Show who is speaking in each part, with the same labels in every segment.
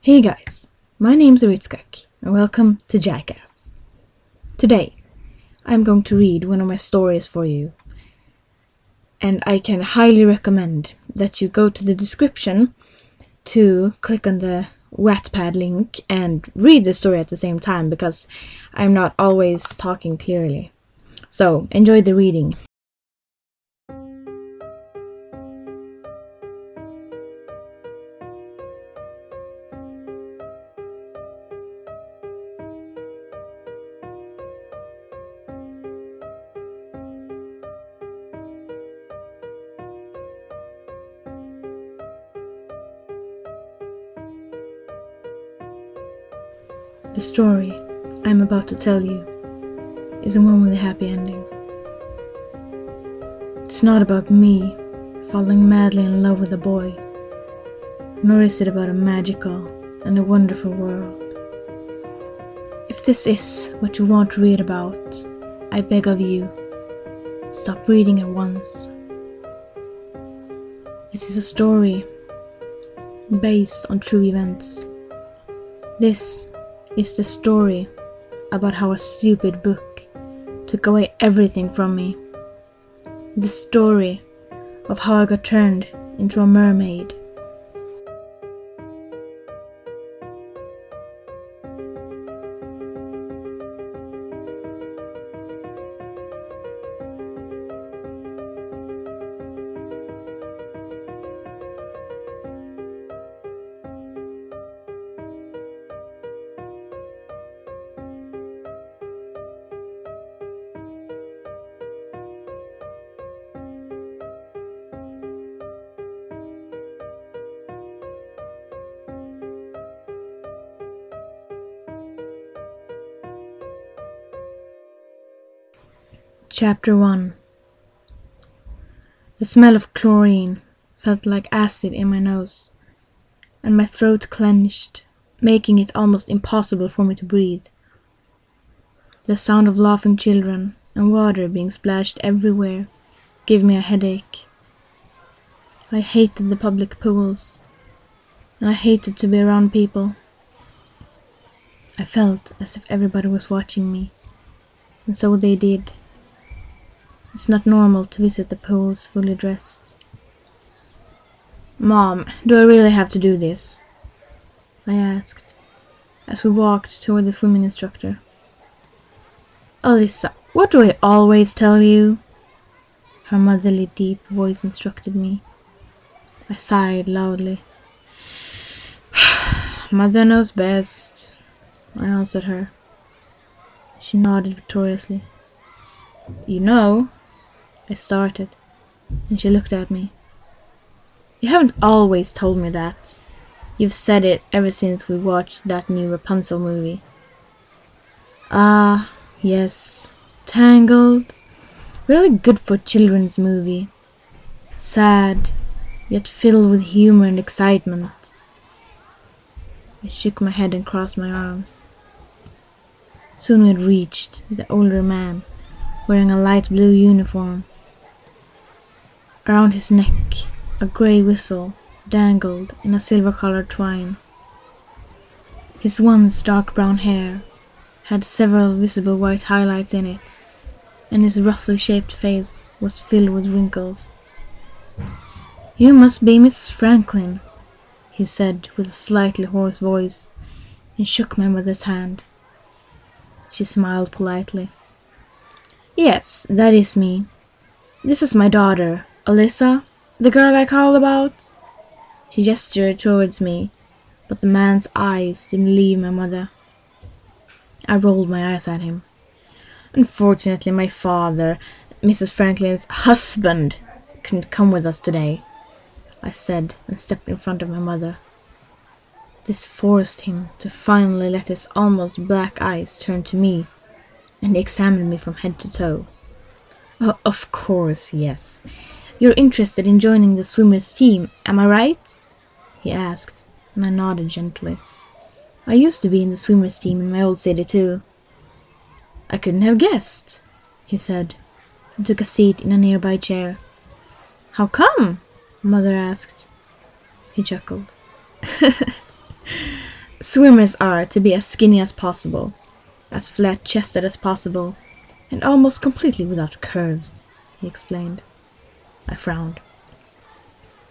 Speaker 1: Hey guys, my name's Eritzkak and welcome to Jackass. Today, I'm going to read one of my stories for you, and I can highly recommend that you go to the description to click on the Wattpad link and read the story at the same time because I'm not always talking clearly. So, enjoy the reading. The story I'm about to tell you is the one with a happy ending. It's not about me falling madly in love with a boy, nor is it about a magical and a wonderful world. If this is what you want to read about, I beg of you, stop reading at once. This is a story based on true events. This is the story about how a stupid book took away everything from me. The story of how I got turned into a mermaid. Chapter 1. The smell of chlorine felt like acid in my nose, and my throat clenched, making it almost impossible for me to breathe. The sound of laughing children and water being splashed everywhere gave me a headache. I hated the public pools, and I hated to be around people. I felt as if everybody was watching me, and so they did. It's not normal to visit the pools fully dressed. "Mom, do I really have to do this?" I asked, as we walked toward the swimming instructor. "Alyssa, what do I always tell you?" Her motherly deep voice instructed me. I sighed loudly. "Mother knows best," I answered her. She nodded victoriously. "You know," I started, and she looked at me. "You haven't always told me that. You've said it ever since we watched that new Rapunzel movie." "Ah, yes, Tangled. Really good for children's movie. Sad, yet filled with humor and excitement." I shook my head and crossed my arms. Soon we had reached the older man, wearing a light blue uniform. Around his neck, a grey whistle dangled in a silver-colored twine. His once dark brown hair had several visible white highlights in it, and his roughly shaped face was filled with wrinkles. "You must be Mrs. Franklin," he said with a slightly hoarse voice, and shook my mother's hand. She smiled politely. "Yes, that is me. This is my daughter, Alyssa, the girl I called about." She gestured towards me, but the man's eyes didn't leave my mother. I rolled my eyes at him. "Unfortunately, my father, Mrs. Franklin's husband, couldn't come with us today," I said and stepped in front of my mother. This forced him to finally let his almost black eyes turn to me, and he examined me from head to toe. "Oh, of course, yes. You're interested in joining the swimmers team, am I right?" he asked, and I nodded gently. I used to be in the swimmers team in my old city too. "I couldn't have guessed," he said, and took a seat in a nearby chair. "How come?" Mother asked. He chuckled. Swimmers are to be as skinny as possible, as flat-chested as possible, and almost completely without curves, he explained. I frowned.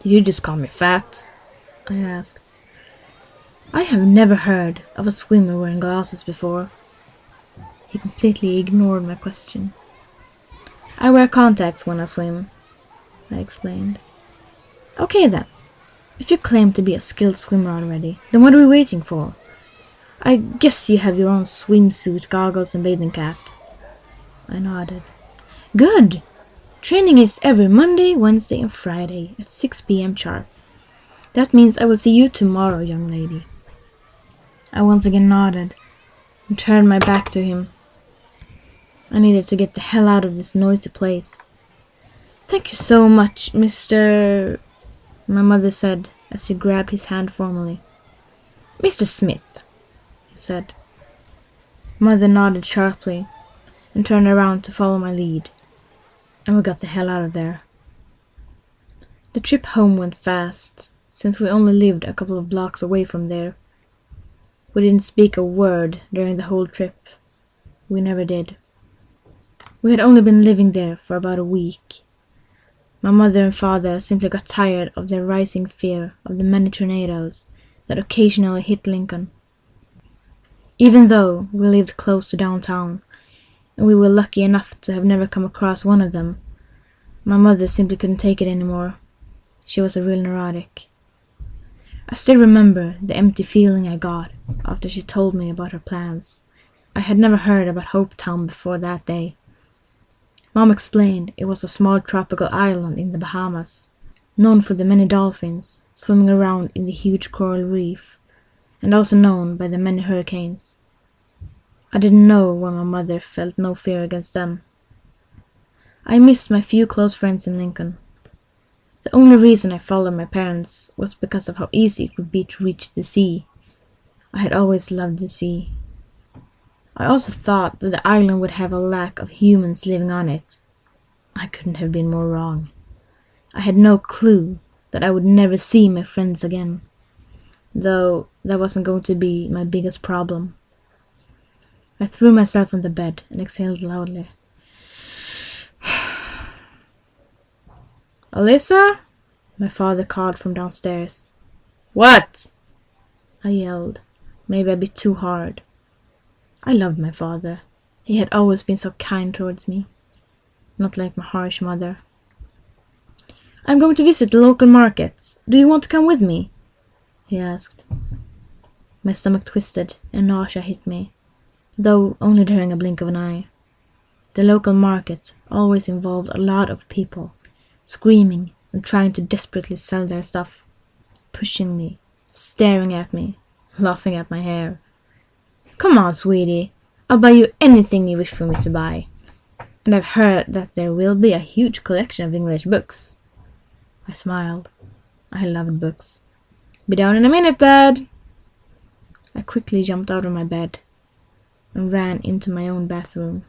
Speaker 1: Did you just call me fat? I asked. I have never heard of a swimmer wearing glasses before. He completely ignored my question. I wear contacts when I swim, I explained. Okay then. If you claim to be a skilled swimmer already, then what are we waiting for? I guess you have your own swimsuit, goggles and bathing cap. I nodded. Good! Training is every Monday, Wednesday and Friday at 6 p.m. sharp. That means I will see you tomorrow, young lady. I once again nodded and turned my back to him. I needed to get the hell out of this noisy place. Thank you so much, Mr. My mother said as she grabbed his hand formally. Mr. Smith, he said. Mother nodded sharply and turned around to follow my lead, and we got the hell out of there. The trip home went fast, since we only lived a couple of blocks away from there. We didn't speak a word during the whole trip. We never did. We had only been living there for about a week. My mother and father simply got tired of their rising fear of the many tornadoes that occasionally hit Lincoln. Even though we lived close to downtown, and we were lucky enough to have never come across one of them, my mother simply couldn't take it anymore. She was a real neurotic. I still remember the empty feeling I got after she told me about her plans. I had never heard about Hopetown before that day. Mom explained it was a small tropical island in the Bahamas, known for the many dolphins swimming around in the huge coral reef, and also known by the many hurricanes. I didn't know why my mother felt no fear against them. I missed my few close friends in Lincoln. The only reason I followed my parents was because of how easy it would be to reach the sea. I had always loved the sea. I also thought that the island would have a lack of humans living on it. I couldn't have been more wrong. I had no clue that I would never see my friends again, though that wasn't going to be my biggest problem. I threw myself on the bed and exhaled loudly. Alyssa? My father called from downstairs. What? I yelled, maybe a bit too hard. I loved my father. He had always been so kind towards me, not like my harsh mother. I'm going to visit the local markets. Do you want to come with me? He asked. My stomach twisted and nausea hit me, though only during a blink of an eye. The local market always involved a lot of people, screaming and trying to desperately sell their stuff, pushing me, staring at me, laughing at my hair. Come on, sweetie, I'll buy you anything you wish for me to buy. And I've heard that there will be a huge collection of English books. I smiled. I loved books. Be down in a minute, Dad. I quickly jumped out of my bed and ran into my own bathroom.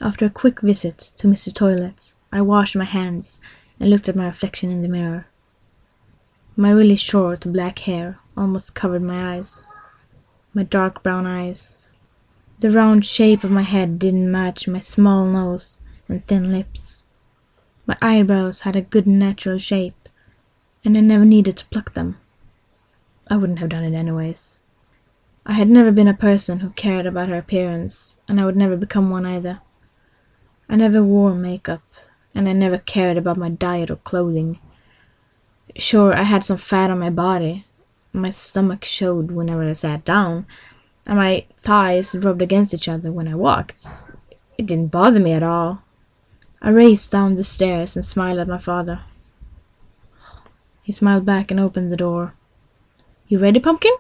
Speaker 1: After a quick visit to Mr. Toilet, I washed my hands and looked at my reflection in the mirror. My really short black hair almost covered my eyes. My dark brown eyes. The round shape of my head didn't match my small nose and thin lips. My eyebrows had a good natural shape, and I never needed to pluck them. I wouldn't have done it anyways. I had never been a person who cared about her appearance, and I would never become one either. I never wore makeup, and I never cared about my diet or clothing. Sure, I had some fat on my body. My stomach showed whenever I sat down, and my thighs rubbed against each other when I walked. It didn't bother me at all. I raced down the stairs and smiled at my father. He smiled back and opened the door. You ready, Pumpkin?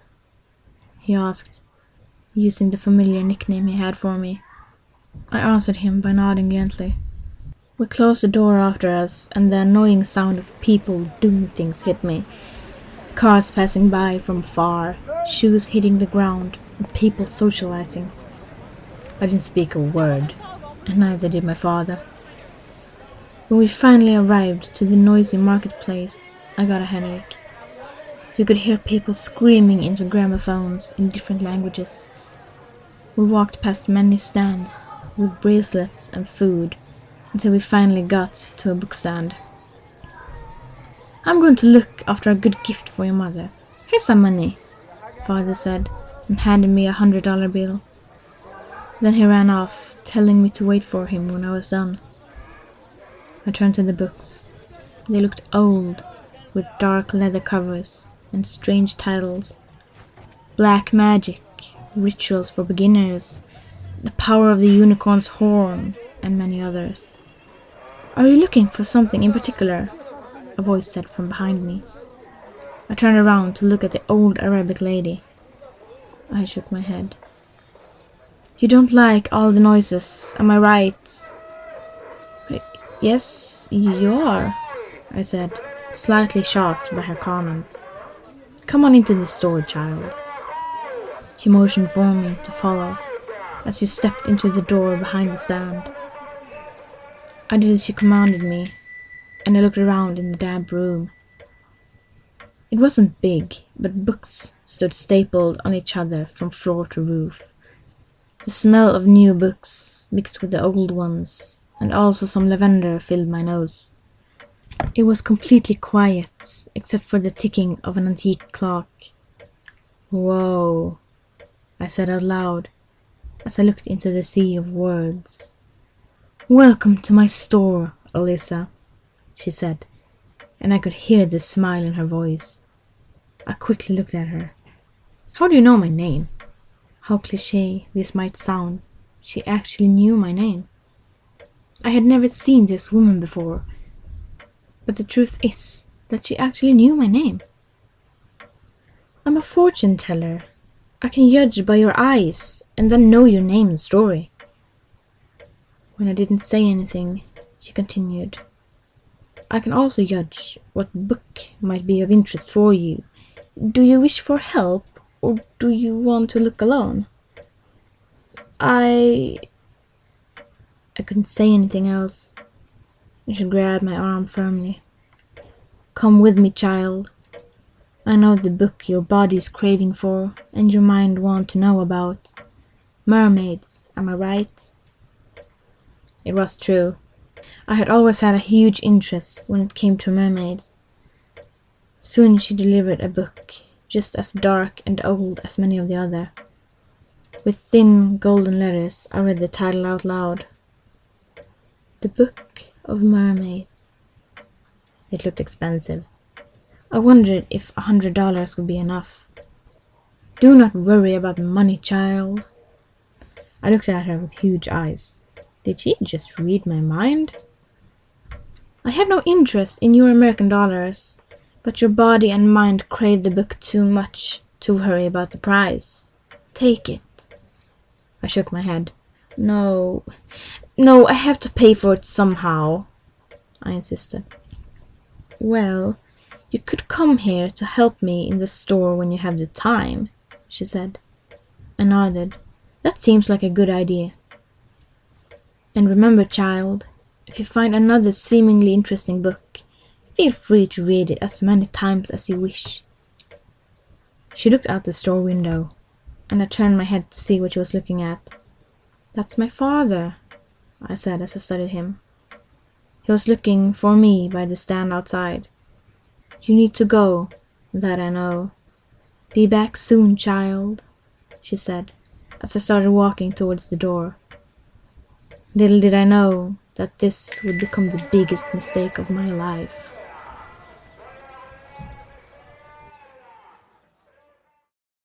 Speaker 1: He asked, using the familiar nickname he had for me. I answered him by nodding gently. We closed the door after us, and the annoying sound of people doing things hit me. Cars passing by from far, shoes hitting the ground, and people socializing. I didn't speak a word, and neither did my father. When we finally arrived to the noisy marketplace, I got a headache. You could hear people screaming into gramophones in different languages. We walked past many stands with bracelets and food until we finally got to a bookstand. "I'm going to look after a good gift for your mother. Here's some money," Father said, and handed me $100 bill. Then he ran off, telling me to wait for him when I was done. I turned to the books. They looked old, with dark leather covers and strange titles. Black Magic, Rituals for Beginners, The Power of the Unicorn's Horn, and many others. "Are you looking for something in particular?" a voice said from behind me. I turned around to look at the old Arabic lady. I shook my head. "You don't like all the noises, am I right?" "Yes, you are," I said, slightly shocked by her comment. "Come on into the store, child." She motioned for me to follow as she stepped into the door behind the stand. I did as she commanded me, and I looked around in the damp room. It wasn't big, but books stood stapled on each other from floor to roof. The smell of new books mixed with the old ones, and also some lavender, filled my nose. It was completely quiet, except for the ticking of an antique clock. "Whoa," I said out loud as I looked into the sea of words. "Welcome to my store, Alyssa," she said, and I could hear the smile in her voice. I quickly looked at her. "How do you know my name?" How cliché this might sound, she actually knew my name. I had never seen this woman before, but the truth is that she actually knew my name. "I'm a fortune teller. I can judge by your eyes and then know your name and story." When I didn't say anything, she continued, "I can also judge what book might be of interest for you. Do you wish for help, or do you want to look alone?" I couldn't say anything else, and she grabbed my arm firmly. "Come with me, child. I know the book your body's craving for, and your mind wants to know about. Mermaids, am I right?" It was true. I had always had a huge interest when it came to mermaids. Soon she delivered a book, just as dark and old as many of the other. With thin golden letters, I read the title out loud. The Book of Mermaids. It looked expensive. I wondered if $100 would be enough. "Do not worry about money, child." I looked at her with huge eyes. Did she just read my mind? "I have no interest in your American dollars, but your body and mind crave the book too much to worry about the price. Take it." I shook my head. No, I have to pay for it somehow," I insisted. "Well, you could come here to help me in the store when you have the time," she said. I nodded. "That seems like a good idea. And remember, child, if you find another seemingly interesting book, feel free to read it as many times as you wish." She looked out the store window, and I turned my head to see what she was looking at. "That's my father," I said as I studied him. He was looking for me by the stand outside. "You need to go, that I know. Be back soon, child," she said as I started walking towards the door. Little did I know that this would become the biggest mistake of my life.